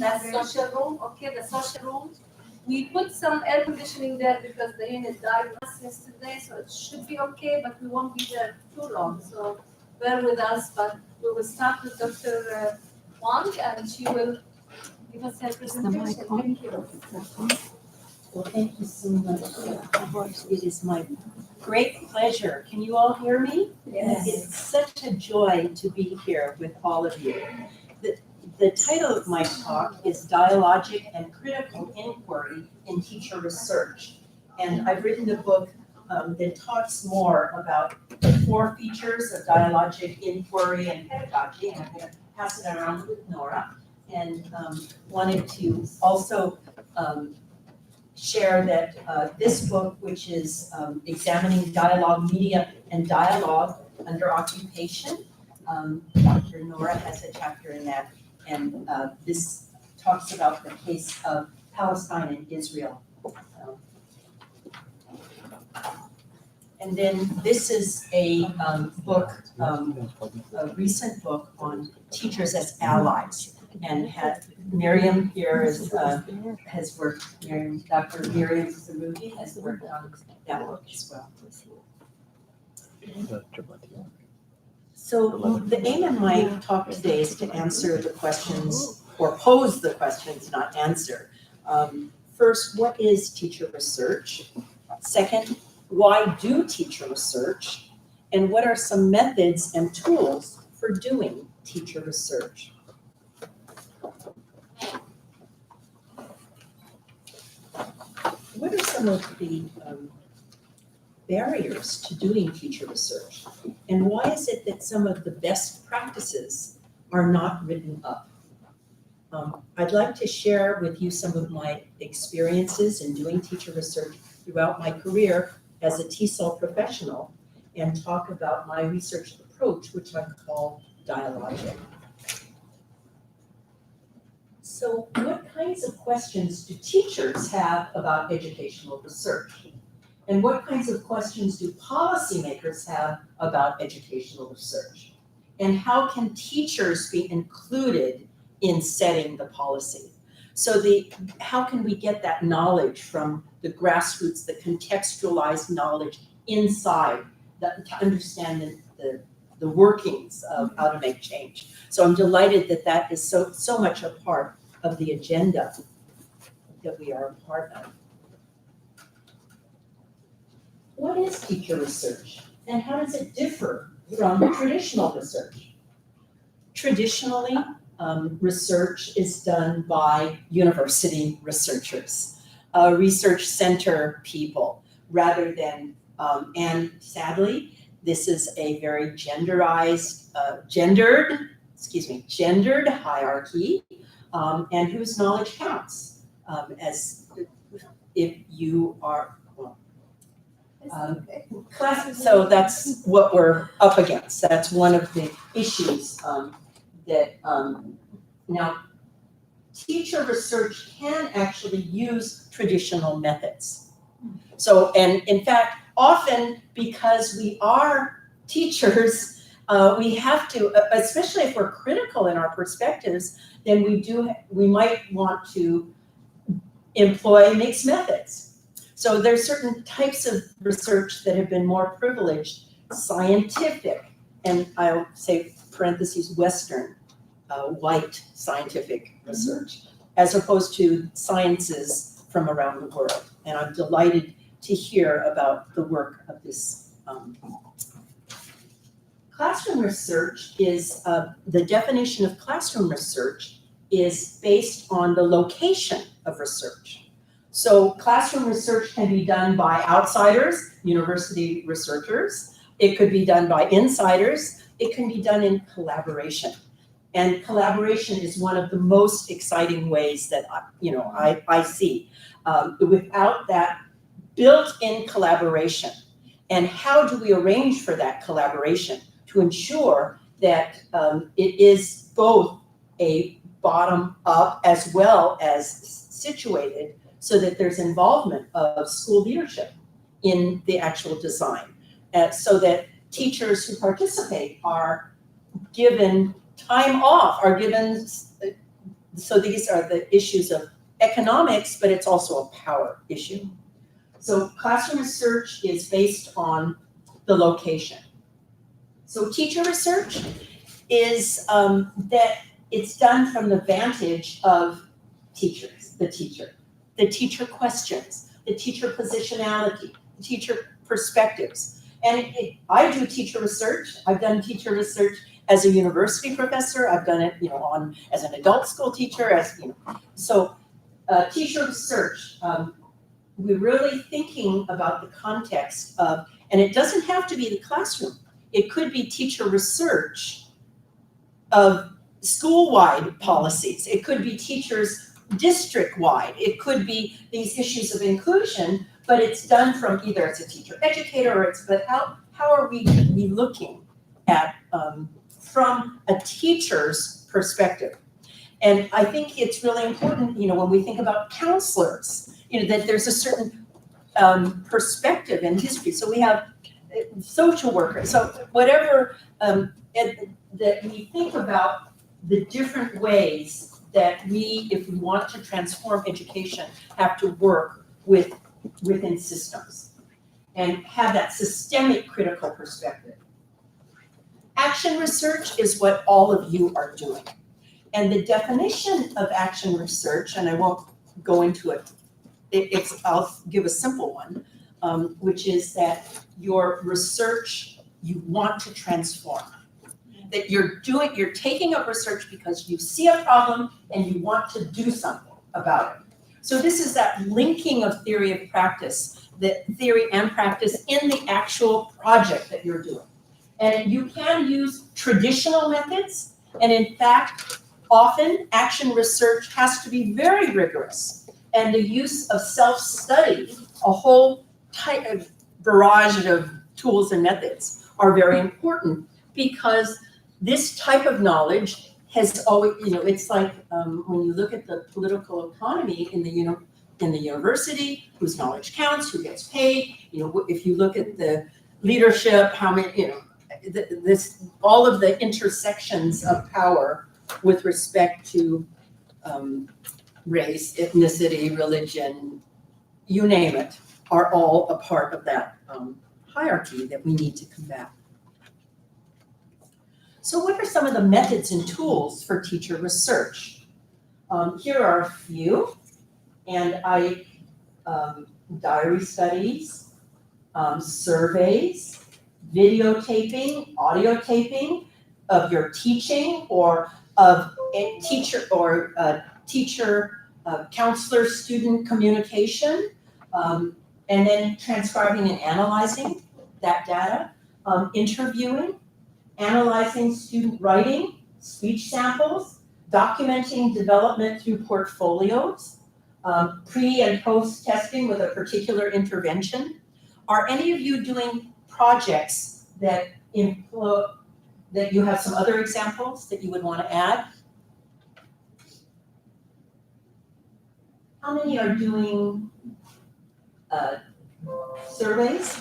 That's social room, okay, the social room. We put some air conditioning there because the unit died yesterday, so it should be okay, but we won't be there too long, so bear with us. But we will start with Dr. Wang, and she will give us her presentation. Thank you. Well, thank you so much. It is my great pleasure. Can you all hear me? Yes. It's such a joy to be here with all of you. The title of my talk is Dialogic and Critical Inquiry in Teacher Research. And I've written a book that talks more about the 4 features of dialogic inquiry and pedagogy. And I'm going to pass it around with Nora. And wanted to also share that this book, which is examining dialogue, media, and dialogue under occupation, Dr. Nora has a chapter in that, and this talks about the case of Palestine and Israel. And then this is a book, a recent book on teachers as allies. And Miriam here has worked, Dr. Miriam Zarugi has worked on that book as well. So the aim of my talk today is to answer the questions, or pose the questions, not answer. First, what is teacher research? Second, why do teacher research? And what are some methods and tools for doing teacher research? What are some of the barriers to doing teacher research? And why is it that some of the best practices are not written up? I'd like to share with you some of my experiences in doing teacher research throughout my career as a TESOL professional, and talk about my research approach, which I call dialogic. So what kinds of questions do teachers have about educational research? And what kinds of questions do policymakers have about educational research? And how can teachers be included in setting the policy? So how can we get that knowledge from the grassroots, the contextualized knowledge inside, to understand the workings of how to make change? So I'm delighted that that is so much a part of the agenda that we are a part of. What is teacher research, and how does it differ from traditional research? Traditionally, research is done by university researchers, research center people, rather than, and sadly, this is a very gendered hierarchy, and whose knowledge counts, as if you are, so that's what we're up against. That's one of the issues that now teacher research can actually use traditional methods. So, and in fact, often because we are teachers, we have to, especially if we're critical in our perspectives, then we might want to employ mixed methods. So there's certain types of research that have been more privileged, scientific, and I'll say parentheses, Western, white scientific research, as opposed to sciences from around the world. And I'm delighted to hear about the work of this. Classroom research is, the definition of classroom research is based on the location of research. So classroom research can be done by outsiders, university researchers. It could be done by insiders. It can be done in collaboration. And collaboration is one of the most exciting ways that I see. Without that built-in collaboration, and how do we arrange for that collaboration to ensure that it is both a bottom-up as well as situated, so that there's involvement of school leadership in the actual design, so that teachers who participate are given time off, are given so these are the issues of economics, but it's also a power issue. So classroom research is based on the location. So teacher research is that it's done from the vantage of teachers, the teacher questions, the teacher positionality, the teacher perspectives. And I do teacher research. I've done teacher research as a university professor. I've done it, as an adult school teacher, So teacher research, we're really thinking about the context of, and it doesn't have to be the classroom. It could be teacher research of school-wide policies. It could be teachers district-wide. It could be these issues of inclusion, but it's done from either it's a teacher educator or but how are we looking at from a teacher's perspective? And I think it's really important, when we think about counselors, that there's a certain perspective in history. So we have social workers. So whatever, that we think about the different ways that we, if we want to transform education, have to work within systems and have that systemic critical perspective. Action research is what all of you are doing. And the definition of action research, and I won't go into it, I'll give a simple one, which is that your research, you want to transform. That you're taking up research because you see a problem and you want to do something about it. So this is that linking of theory of practice, the theory and practice in the actual project that you're doing. And you can use traditional methods, and in fact, often action research has to be very rigorous. And the use of self-study, a whole type of barrage of tools and methods are very important, because this type of knowledge has always, it's like when you look at the political economy in the university, whose knowledge counts, who gets paid, if you look at the leadership, how many, all of the intersections of power with respect to race, ethnicity, religion, you name it, are all a part of that hierarchy that we need to combat. So what are some of the methods and tools for teacher research? Here are a few, and diary studies, surveys, videotaping, audio taping of your teaching or of a teacher or counselor student communication, and then transcribing and analyzing that data, interviewing, analyzing student writing, speech samples, documenting development through portfolios, pre and post testing with a particular intervention. Are any of you doing projects that you have some other examples that you would want to add? How many are doing surveys?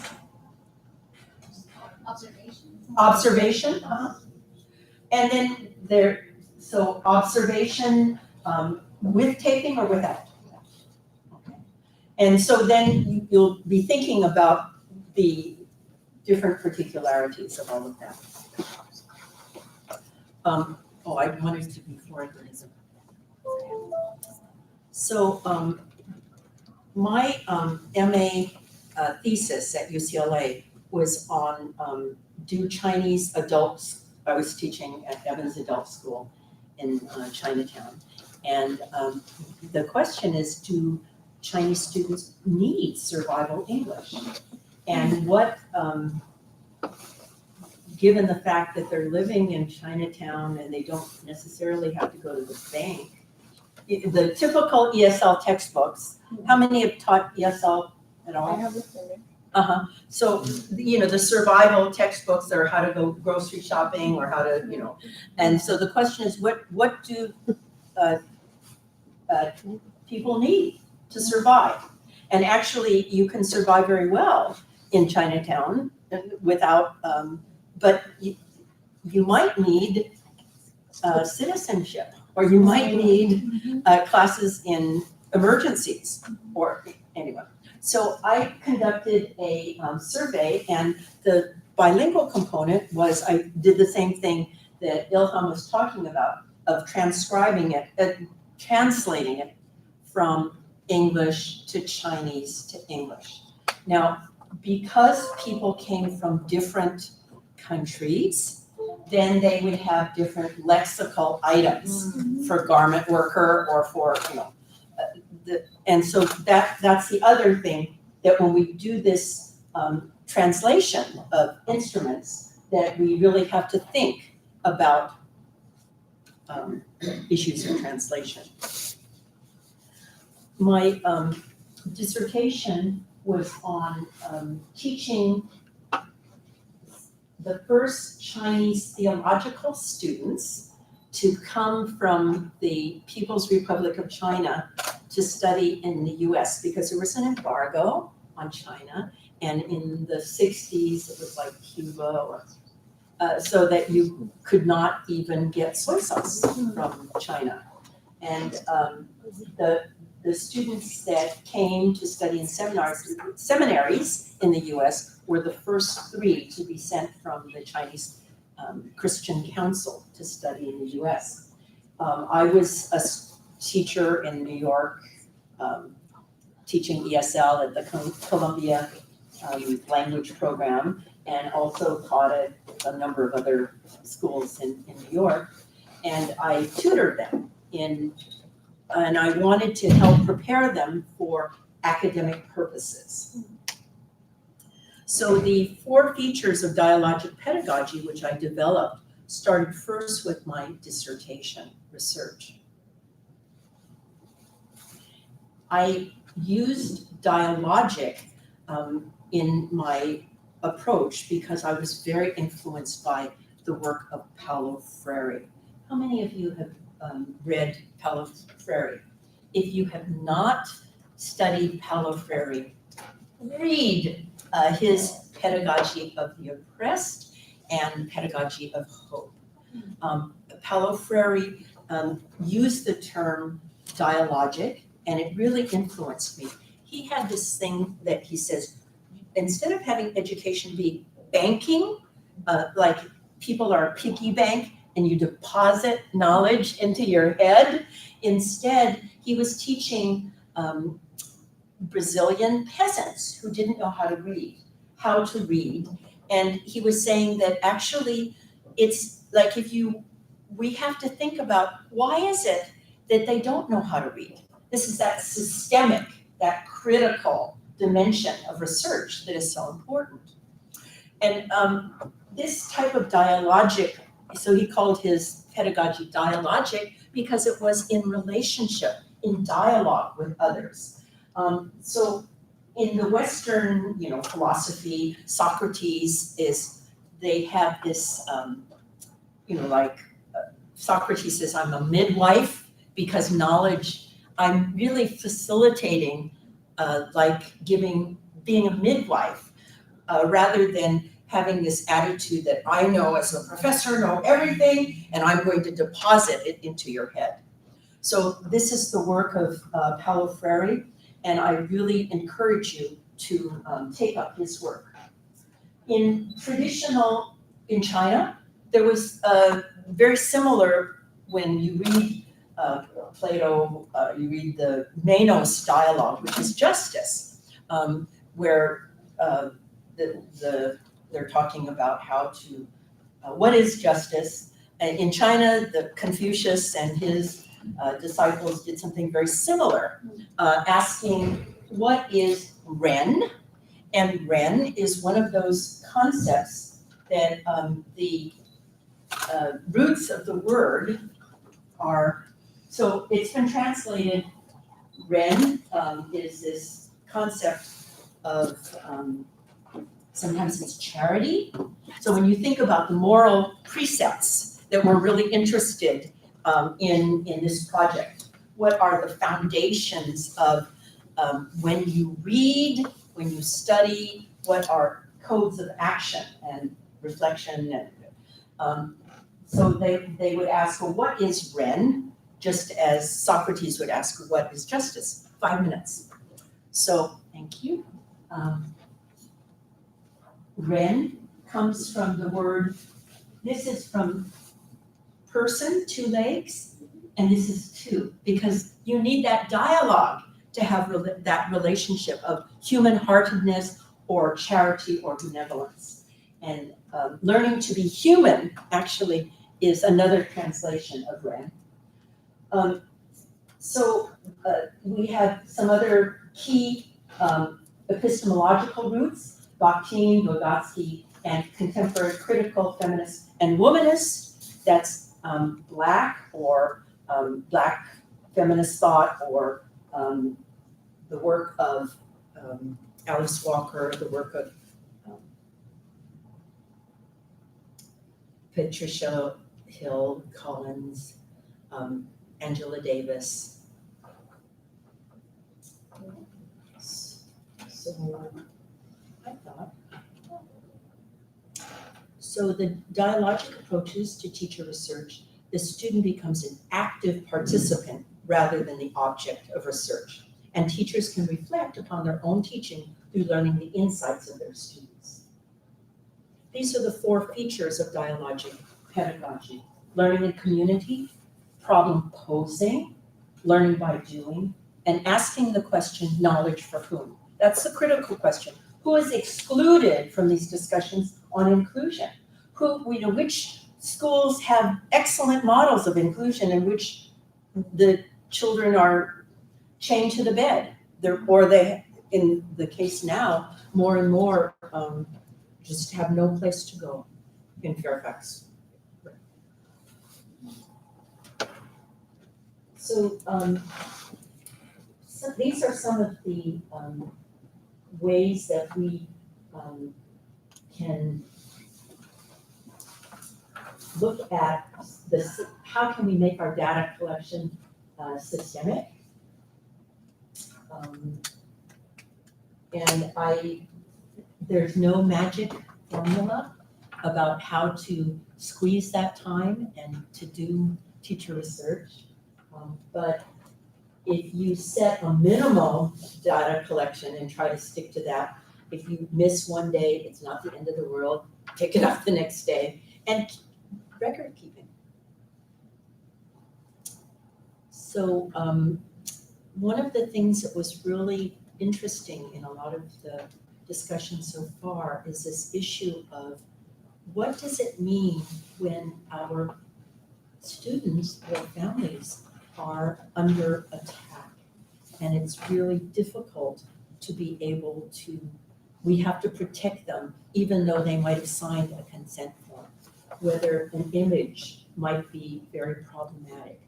Observation, and then so observation with taping or without? Okay. And so then you'll be thinking about the different particularities of all of that. I wanted to before I go into so my MA thesis at UCLA was on do Chinese adults, I was teaching at Evans Adult School in Chinatown. And the question is, do Chinese students need survival English? And what, given the fact that they're living in Chinatown and they don't necessarily have to go to the bank, the typical ESL textbooks, how many have taught ESL at all? I have a feeling. So, the survival textbooks are how to go grocery shopping or how to, and so the question is, what do people need to survive? And actually, you can survive very well in Chinatown without, but you might need citizenship. or you might need classes in emergencies, or anyway. So I conducted a survey, and the bilingual component was, I did the same thing that Ilham was talking about, of transcribing it, translating it from English to Chinese to English. Now, because people came from different countries, then they would have different lexical items for garment worker or for, and so that's the other thing, that when we do this translation of instruments, that we really have to think about issues of translation. My dissertation was on teaching the first Chinese theological students to come from the People's Republic of China to study in the US, because there was an embargo on China, and in the 60s it was like Cuba, or so that you could not even get soy sauce from China. And the students that came to study in seminaries in the US were the first 3 to be sent from the Chinese Christian Council to study in the US. I was a teacher in New York, teaching ESL at the Columbia language program, and also taught at a number of other schools in New York. And I tutored them and I wanted to help prepare them for academic purposes. So the 4 features of dialogic pedagogy, which I developed, started first with my dissertation research. I used dialogic in my approach because I was very influenced by the work of Paulo Freire. How many of you have read Paulo Freire? If you have not studied Paulo Freire, read his Pedagogy of the Oppressed and Pedagogy of Hope. Paulo Freire used the term dialogic, and it really influenced me. He had this thing that he says, instead of having education be banking, like people are a piggy bank and you deposit knowledge into your head, instead he was teaching Brazilian peasants who didn't know how to read. And he was saying that actually it's like we have to think about, why is it that they don't know how to read? This is that systemic, that critical dimension of research that is so important. And this type of dialogic, so he called his pedagogy dialogic because it was in relationship, in dialogue with others. So in the Western, philosophy, Socrates they have this, Socrates says, I'm a midwife because knowledge, I'm really facilitating, being a midwife, rather than having this attitude that I know as a professor, know everything, and I'm going to deposit it into your head. So this is the work of Paulo Freire, and I really encourage you to take up his work. In China, there was very similar, when you read Plato, you read the Menos dialogue, which is justice, where they're talking about what is justice. In China, the Confucius and his disciples did something very similar, asking what is Ren? And Ren is one of those concepts that the roots of the word are, so it's been translated, Ren is this concept of, sometimes it's charity. So when you think about the moral precepts that we're really interested in this project, what are the foundations of when you read, when you study, what are codes of action and reflection? And so they would ask, well, what is Ren? just as Socrates would ask, what is justice? 5 minutes. So, thank you. Ren comes from the word, this is from person, 2 legs, and this is 2, because you need that dialogue to have that relationship of human-heartedness or charity or benevolence. And learning to be human actually is another translation of Ren. We have some other key epistemological roots, Bakhtin, Vygotsky, and contemporary critical feminist and womanist. That's Black or Black feminist thought, or the work of Alice Walker, the work of Patricia Hill Collins, Angela Davis. So the dialogic approaches to teacher research, the student becomes an active participant rather than the object of research. And teachers can reflect upon their own teaching through learning the insights of their students. These are the 4 features of dialogic pedagogy: learning in community, problem posing, learning by doing, and asking the question, knowledge for whom? That's the critical question. Who is excluded from these discussions on inclusion? Which schools have excellent models of inclusion in which the children are chained to the bed? Or they, in the case now, more and more just have no place to go in Fairfax. So these are some of the ways that we can look at this. How can we make our data collection systemic? There's no magic formula about how to squeeze that time and to do teacher research. But if you set a minimal data collection and try to stick to that, if you miss one day, it's not the end of the world. Pick it up the next day, and record keeping. So one of the things that was really interesting in a lot of the discussion so far is this issue of what does it mean when our students or families are under attack, and it's really difficult to be able to, we have to protect them even though they might have signed a consent form, whether an image might be very problematic.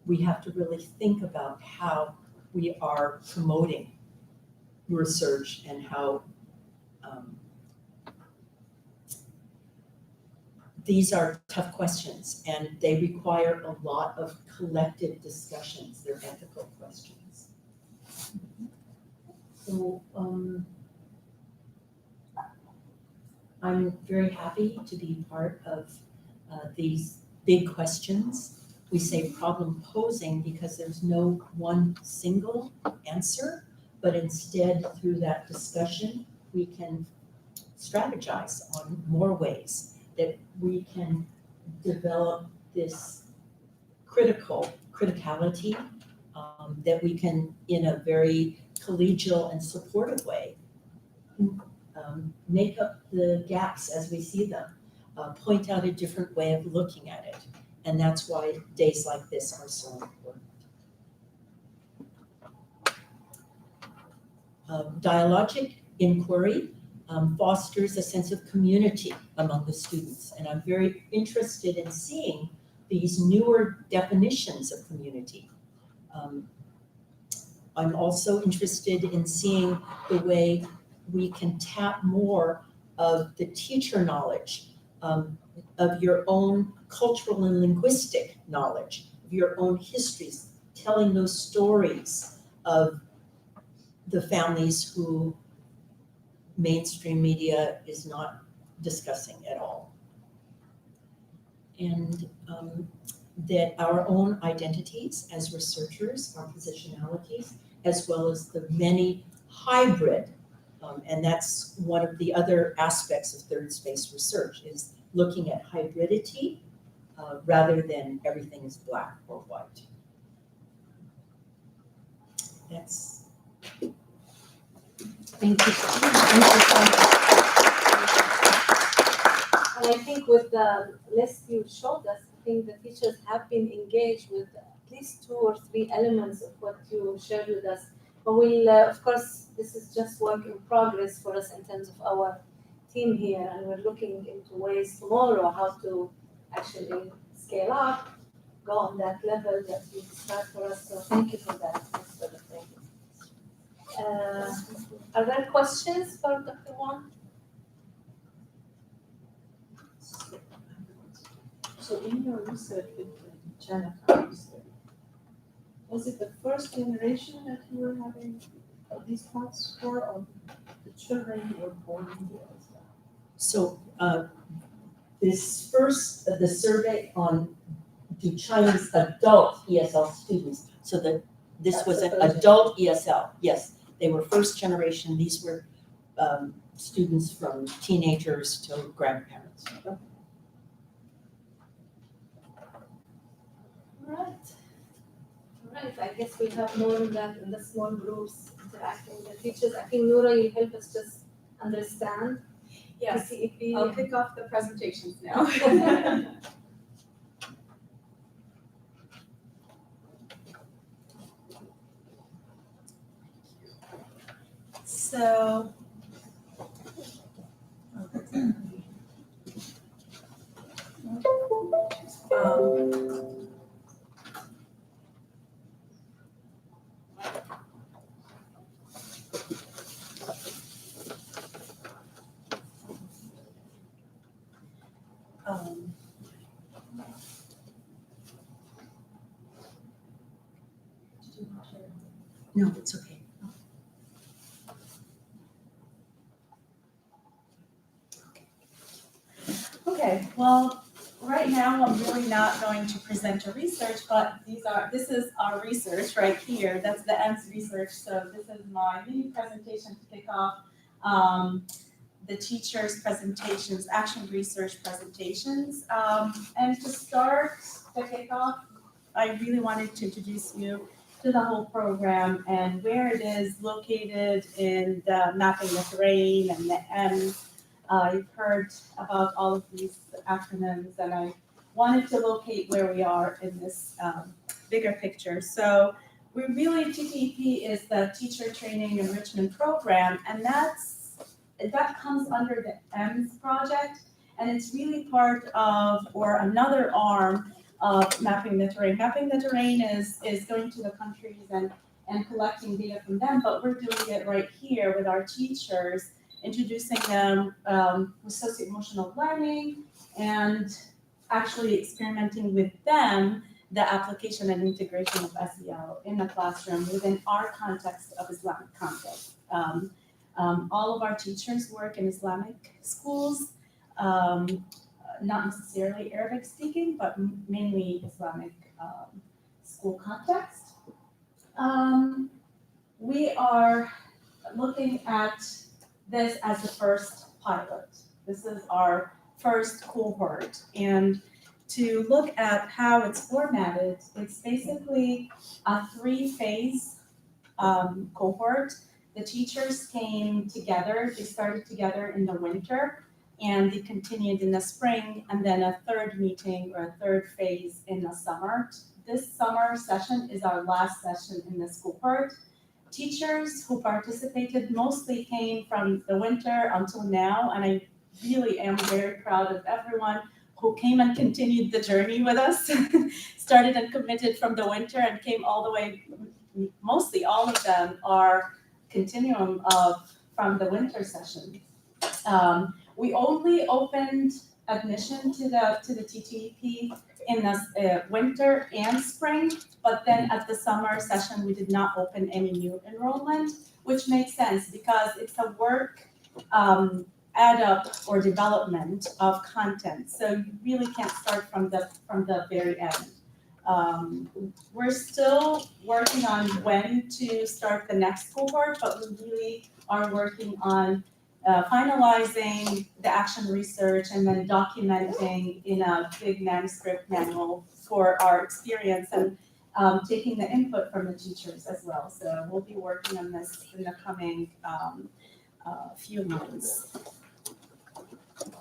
We have to really think about how we are promoting research and how these are tough questions, and they require a lot of collective discussions. They're ethical questions. So I'm very happy to be part of these big questions. We say problem posing because there's no one single answer, but instead through that discussion, we can strategize on more ways that we can develop this criticality that we can, in a very collegial and supportive way, make up the gaps as we see them, point out a different way of looking at it. And that's why days like this are so important. Dialogic inquiry fosters a sense of community among the students. And I'm very interested in seeing these newer definitions of community. I'm also interested in seeing the way we can tap more of the teacher knowledge, of your own cultural and linguistic knowledge, of your own histories, telling those stories of the families who mainstream media is not discussing at all. And that our own identities as researchers, our positionalities, as well as the many hybrid, and that's one of the other aspects of third space research, is looking at hybridity rather than everything is black or white. That's. Thank you. Thank you so much. And I think with the list you showed us, I think the teachers have been engaged with at least 2 or 3 elements of what you shared with us. But we'll, of course, this is just work in progress for us in terms of our team here, and we're looking into ways tomorrow how to actually scale up, go on that level that you described for us. So thank you for that. Thanks for the thing. Are there questions for Dr. Wong? So in your research with Jennifer, was it the first generation that you were having these thoughts for, or the children who were born here as well? So the survey on the Chinese adult ESL students, so this That's was the an first adult ESL, yes. They were first generation, these were students from teenagers to grandparents. All right. All right, I guess we have more of that in the small groups interacting with the teachers. I think Noura, you help us just understand. Yes, PCEP. I'll kick off the presentations now. So, No, it's okay. okay, well, right now I'm really not going to present a research, but this is our research right here. That's the EMS research. So this is my mini presentation to kick off the teachers' presentations, action research presentations. And to start the kickoff, I really wanted to introduce you to the whole program and where it is located in the mapping the terrain and the EMS. You've heard about all of these acronyms, and I wanted to locate where we are in this bigger picture. So we really, TTEP is the Teacher Training Enrichment Program, and that comes under the EMS project, and it's really part of, or another arm of Mapping the Terrain. Mapping the Terrain is going to the countries and collecting data from them, but we're doing it right here with our teachers, introducing them with socio-emotional learning and actually experimenting with them the application and integration of SEL in the classroom within our context of Islamic context. All of our teachers work in Islamic schools, not necessarily Arabic speaking, but mainly Islamic school context. We are looking at this as the first pilot. This is our first cohort. And to look at how it's formatted, it's basically a 3-phase cohort. The teachers came together, they started together in the winter, and they continued in the spring, and then a third meeting or a third phase in the summer. This summer session is our last session in this cohort. Teachers who participated mostly came from the winter until now, and I really am very proud of everyone who came and continued the journey with us, started and committed from the winter and came all the way. Mostly all of them are continuum of from the winter session. We only opened admission to the TTEP in the winter and spring, but then at the summer session, we did not open any new enrollment, which makes sense because it's a work add up or development of content. So you really can't start from the very end. We're still working on when to start the next cohort, but we really are working on finalizing the action research and then documenting in a big manuscript manual for our experience and taking the input from the teachers as well. So we'll be working on this in the coming few months.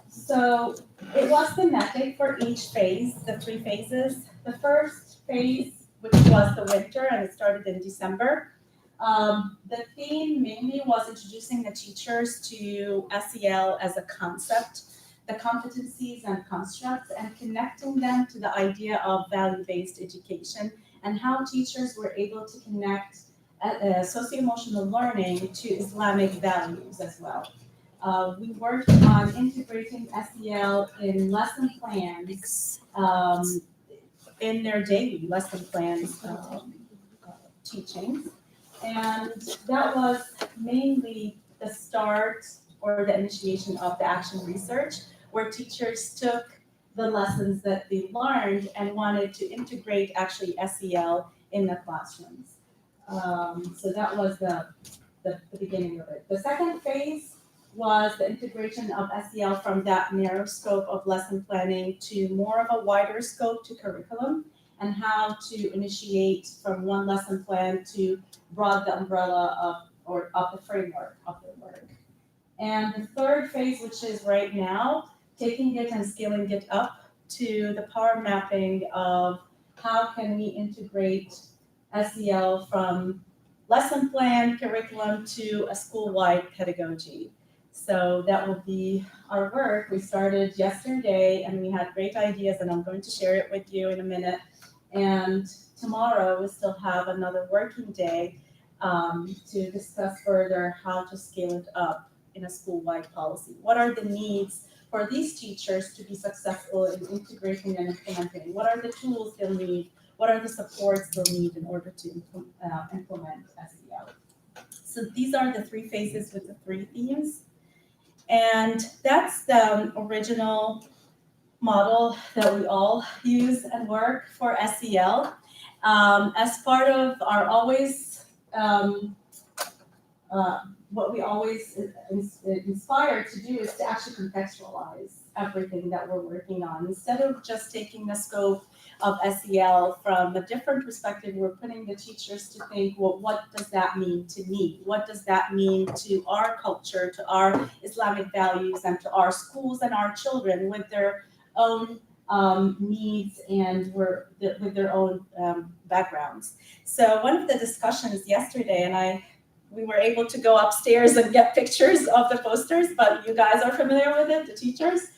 So it was thematic for each phase, the 3 phases. The first phase, which was the winter, and it started in December. The theme mainly was introducing the teachers to SEL as a concept, the competencies and constructs, and connecting them to the idea of value-based education and how teachers were able to connect socio-emotional learning to Islamic values as well. We worked on integrating SEL in lesson plans, in their daily lesson plans teachings. And that was mainly the start or the initiation of the action research, where teachers took the lessons that they learned and wanted to integrate actually SEL in the classrooms. So that was the beginning of it. The second phase was the integration of SEL from that narrow scope of lesson planning to more of a wider scope to curriculum, and how to initiate from one lesson plan to broad the umbrella of the framework of the work. And the third phase, which is right now, taking it and scaling it up to the power mapping of how can we integrate SEL from lesson plan curriculum to a school-wide pedagogy. So that will be our work. We started yesterday and we had great ideas, and I'm going to share it with you in a minute. And tomorrow we still have another working day to discuss further how to scale it up in a school-wide policy. What are the needs for these teachers to be successful in integrating and implementing? What are the tools they'll need? What are the supports they'll need in order to implement SEL? So these are the 3 phases with the 3 themes. And that's the original model that we all use and work for SEL. As part of our what we always inspire to do is to actually contextualize everything that we're working on. Instead of just taking the scope of SEL from a different perspective, we're putting the teachers to think, well, what does that mean to me? What does that mean to our culture, to our Islamic values, and to our schools and our children with their own needs and with their own backgrounds. So one of the discussions yesterday, and we were able to go upstairs and get pictures of the posters, but you guys are familiar with it, the teachers.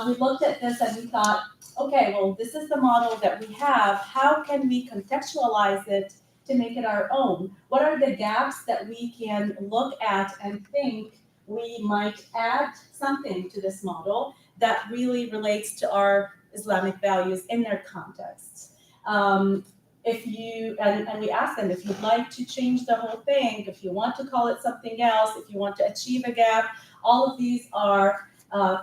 We looked at this and we thought, okay, well, this is the model that we have. How can we contextualize it to make it our own? What are the gaps that we can look at and think we might add something to this model that really relates to our Islamic values in their context? And we ask them, if you'd like to change the whole thing, if you want to call it something else, if you want to achieve a gap, all of these are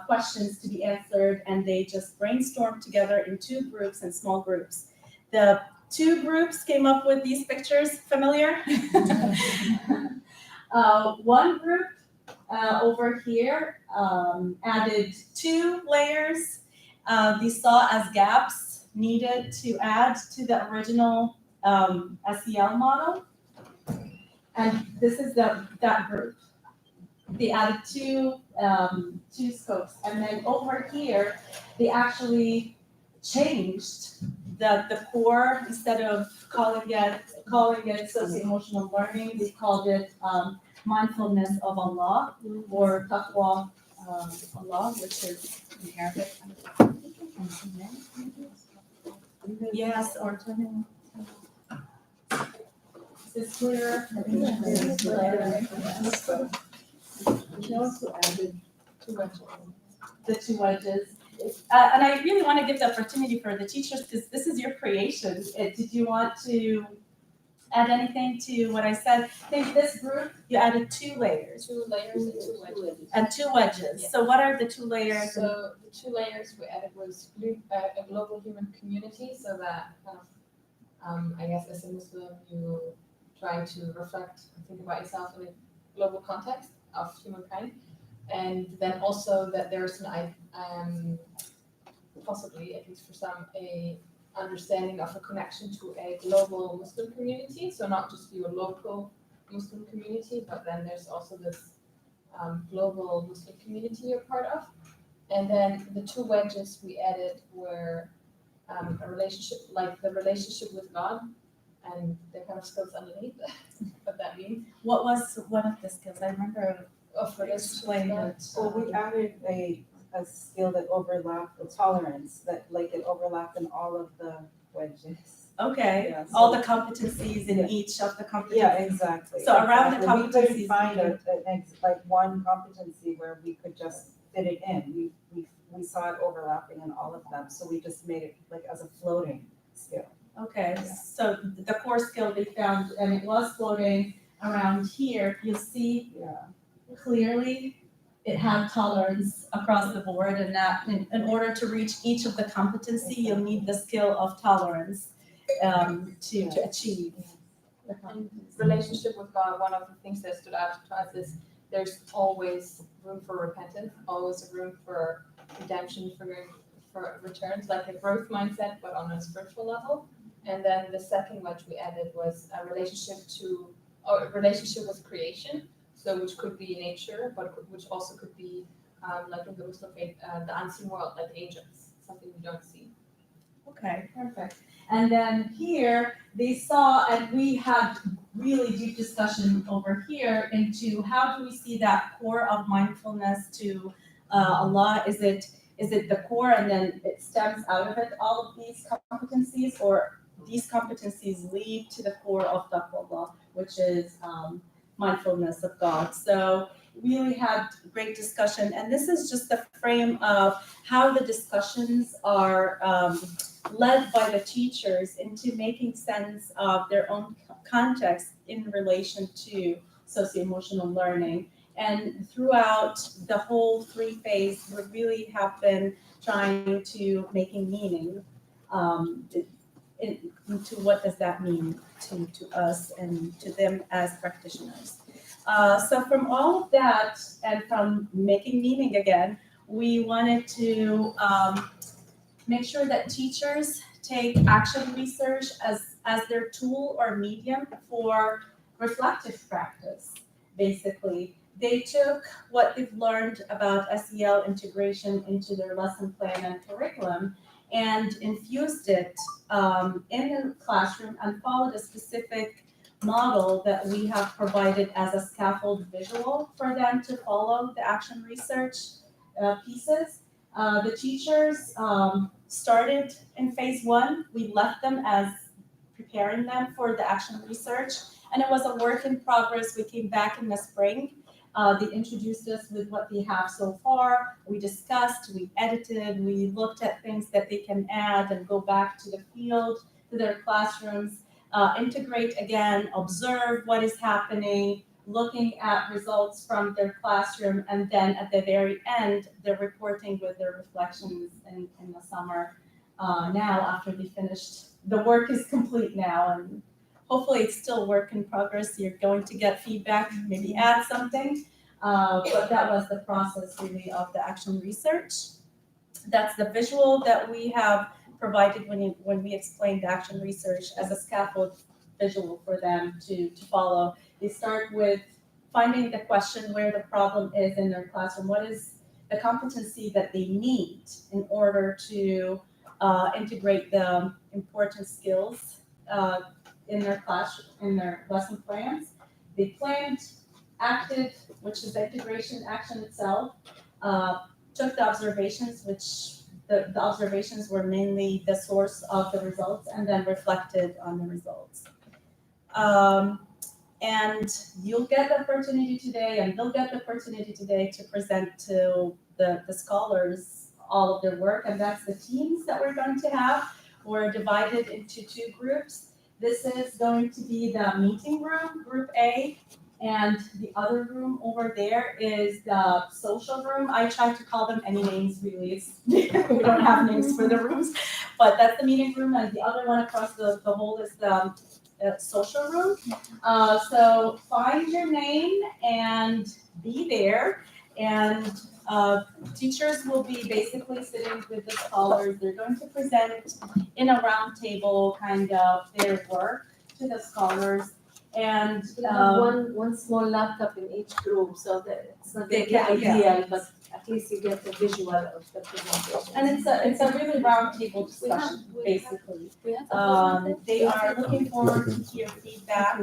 questions to be answered, and they just brainstorm together in 2 groups and small groups. The 2 groups came up with these pictures. Familiar? One group over here added 2 layers they saw as gaps needed to add to the original SEL model. And this is that group. They added 2 scopes. And then over here, they actually changed the core. Instead of calling it socio-emotional learning, they called it mindfulness of Allah, or taqwa Allah, which is in Arabic. Yes, or turning. Is this clear? We also added 2 wedges. The 2 wedges. And I really want to give the opportunity for the teachers, because this is your creation. Did you want to add anything to what I said? I think this group, you added 2 layers 2 layers and 2 wedges. and 2 wedges. Yeah. So what are the 2 layers? So the 2 layers we added was a global human community, so that kind of, I guess as a Muslim, you try to reflect and think about yourself in a global context of humankind. And then also that there's possibly, at least for some, a understanding of a connection to a global Muslim community. So not just your local Muslim community, but then there's also this global Muslim community you're part of. And then the 2 wedges we added were a relationship, like the relationship with God, and the kind of skills underneath what that means. What was one of the skills? I remember Of relationship with explain God. it. Well, we added a skill that overlapped, a tolerance, that like it overlapped in all of the wedges. Okay, Yeah, all so- the competencies in Yeah. each of the competencies. Yeah, exactly. So around the Exactly. We couldn't competencies, find we- like one competency where we could just fit it in. We saw it overlapping in all of them, so we just made it like as a floating skill. Okay, Yeah. so the core skill we found, and it was floating around here, you'll see Yeah. clearly it had tolerance across the board, and that in order to reach each of the competency, you'll need the skill of tolerance to achieve the And competency. relationship with God, one of the things that stood out to us is there's always room for repentance, always room for redemption, for returns, like a growth mindset, but on a spiritual level. And then the second wedge we added was a relationship with creation, so which could be nature, but which also could be like in the Muslim faith, the unseen world, like angels, something we don't see. Okay, perfect. And then here, they saw, and we had really deep discussion over here into how do we see that core of mindfulness to Allah? Is it the core and then it stems out of it, all of these competencies, or these competencies lead to the core of taqwa, which is mindfulness of God? So really had great discussion, and this is just the frame of how the discussions are led by the teachers into making sense of their own context in relation to socio-emotional learning. And throughout the whole 3 phase, we really have been trying to making meaning into what does that mean to us and to them as practitioners. So from all of that and from making meaning again, we wanted to make sure that teachers take action research as their tool or medium for reflective practice, basically. They took what they've learned about SEL integration into their lesson plan and curriculum and infused it in the classroom and followed a specific model that we have provided as a scaffold visual for them to follow the action research pieces. The teachers started in phase 1. We left them as preparing them for the action research, and it was a work in progress. We came back in the spring. They introduced us with what they have so far. We discussed, we edited, we looked at things that they can add and go back to the field, to their classrooms, integrate again, observe what is happening, looking at results from their classroom, and then at the very end, they're reporting with their reflections in the summer. Now, after they finished, the work is complete now, and hopefully it's still work in progress. You're going to get feedback, maybe add something, but that was the process really of the action research. That's the visual that we have provided when we explained action research as a scaffold visual for them to follow. They start with finding the question where the problem is in their classroom. What is the competency that they need in order to integrate the important skills in their class, in their lesson plans? They planned, acted, which is the integration action itself, took the observations, which the observations were mainly the source of the results, and then reflected on the results. And you'll get the opportunity today, and they'll get the opportunity today to present to the scholars all of their work, and that's the teams that we're going to have. We're divided into 2 groups. This is going to be the meeting room, group A. And the other room over there is the social room. I tried to call them any names really, we don't have names for the rooms. But that's the meeting room, and the other one across the hall is the social room. So find your name and be there. And teachers will be basically sitting with the scholars. They're going to present in a round table kind of their work to the scholars. And We have one small laptop in each group, so that it's not They the can- yeah. ideal, but at least you get a visual of the presentation. and it's a really round table discussion, we have- basically. We have a They are looking forward to hear feedback